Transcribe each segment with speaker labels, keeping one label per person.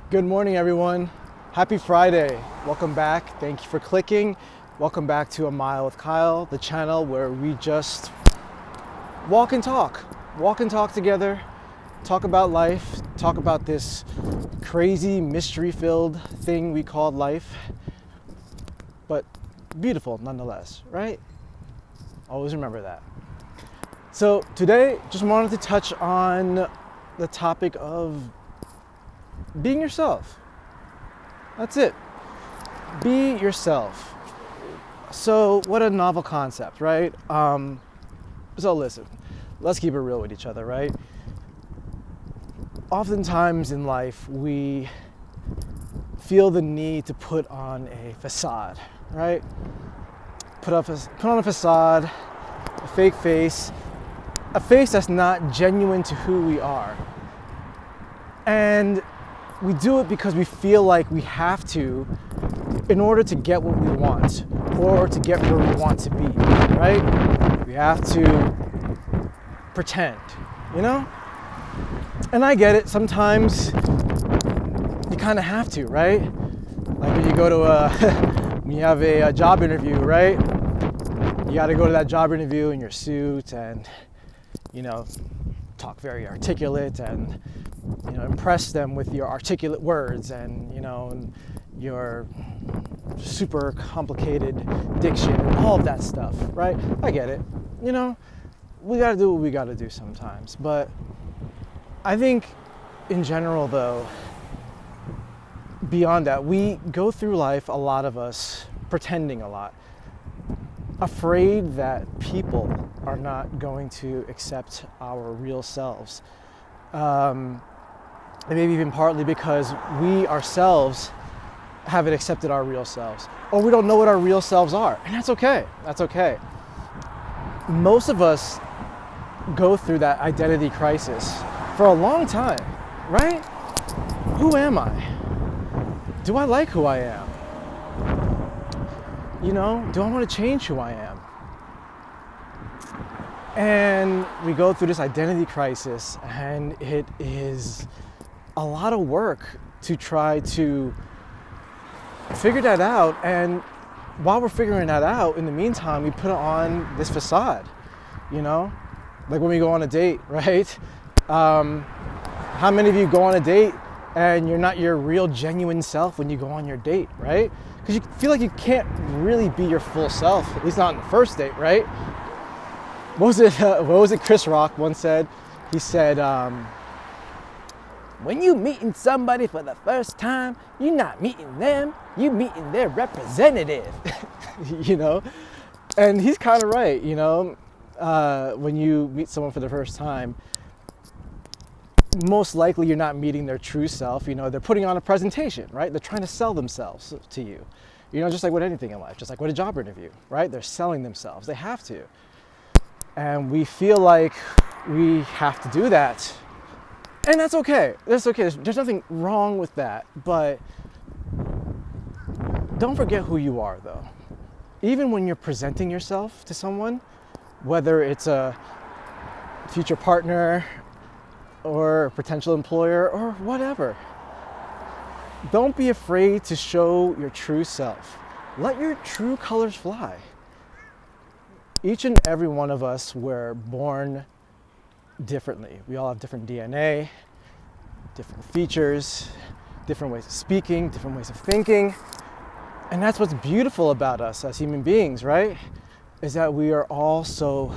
Speaker 1: Good morning, everyone. Happy Friday. Welcome back. Thank you for clicking. Welcome back to A Mile with Kyle, the channel where we just walk and talk. Walk and talk together, talk about life, talk about this crazy, mystery-filled thing we call life, but beautiful nonetheless, right? Always remember that. So today, just wanted to touch on the topic of being yourself. That's it. Be yourself. So what a novel concept, right? So listen, let's keep it real with each other, right? Oftentimes in life, we feel the need to put on a facade, right? Put on a facade, a fake face, a face that's not genuine to who we are. And we do it because we feel like we have to in order to get what we want or to get where we want to be, right? We have to pretend, you know? And I get it, sometimes you kind of have to, right? Like when you go to when you have a job interview, right? You got to go to that job interview in your suit and, you know, talk very articulate and, you know, impress them with your articulate words and, you know, and your super complicated diction and all of that stuff, right? I get it. You know, we got to do what we got to do sometimes. But I think in general, though, beyond that, we go through life, a lot of us, pretending a lot, afraid that people are not going to accept our real selves. And maybe even partly because we ourselves haven't accepted our real selves, or we don't know what our real selves are, and that's okay. That's okay. Most of us go through that identity crisis for a long time, right? Who am I? Do I like who I am? You know, do I want to change who I am? And we go through this identity crisis, and it is a lot of work to try to figure that out. And while we're figuring that out, in the meantime, we put on this facade, you know, like when we go on a date, right? How many of you go on a date and you're not your real genuine self when you go on your date, right? Because you feel like you can't really be your full self, at least not on the first date, right? What was it Chris Rock once said? He said, when you meeting somebody for the first time, you're not meeting them, you meeting their representative, you know? And he's kind of right, you know? When you meet someone for the first time, most likely you're not meeting their true self. You know, they're putting on a presentation, right? They're trying to sell themselves to you. You know, just like with anything in life, just like with a job interview, right? They're selling themselves, they have to. And we feel like we have to do that. And that's okay. That's okay. There's nothing wrong with that. But don't forget who you are, though. Even when you're presenting yourself to someone, whether it's a future partner or a potential employer or whatever, don't be afraid to show your true self. Let your true colors fly. Each and every one of us were born differently. We all have different DNA, different features, different ways of speaking, different ways of thinking. And that's what's beautiful about us as human beings, right? Is that we are all so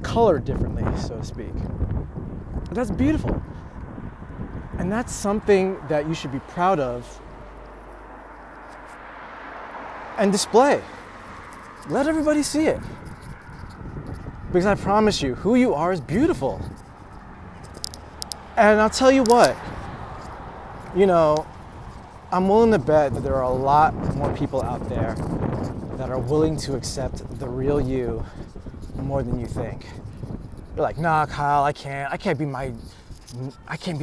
Speaker 1: colored differently, so to speak. And that's beautiful. And that's something that you should be proud of and display. Let everybody see it. Because I promise you, who you are is beautiful. And I'll tell you what, you know, I'm willing to bet that there are a lot more people out there that are willing to accept the real you more than you think. You're like, nah, Kyle, I can't be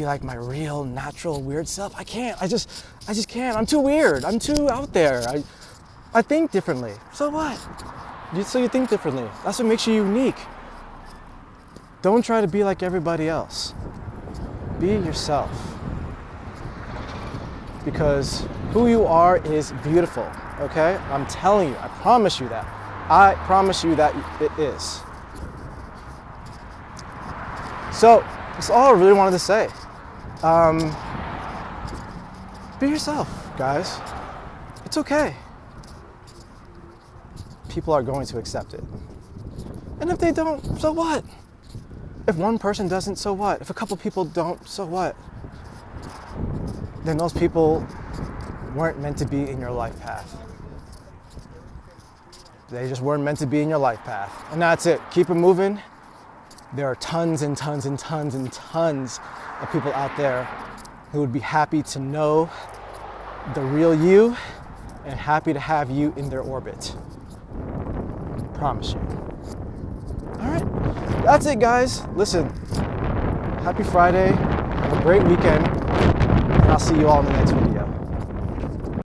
Speaker 1: like my real, natural, weird self. I just can't. I'm too weird. I'm too out there. I think differently. So what? So you think differently. That's what makes you unique. Don't try to be like everybody else. Be yourself. because who you are is beautiful, okay? I'm telling you, I promise you that. I promise you that it is. So that's all I really wanted to say. Be yourself, guys. It's okay. People are going to accept it. And if they don't, so what? If one person doesn't, so what? If a couple people don't, so what? Then those people weren't meant to be in your life path. They just weren't meant to be in your life path. And that's it. Keep it moving. There are tons and tons and tons and tons of people out there who would be happy to know the real you and happy to have you in their orbit. Promise you. All right, that's it, guys. Listen, happy Friday. Have a great weekend. And I'll see you all in the next video.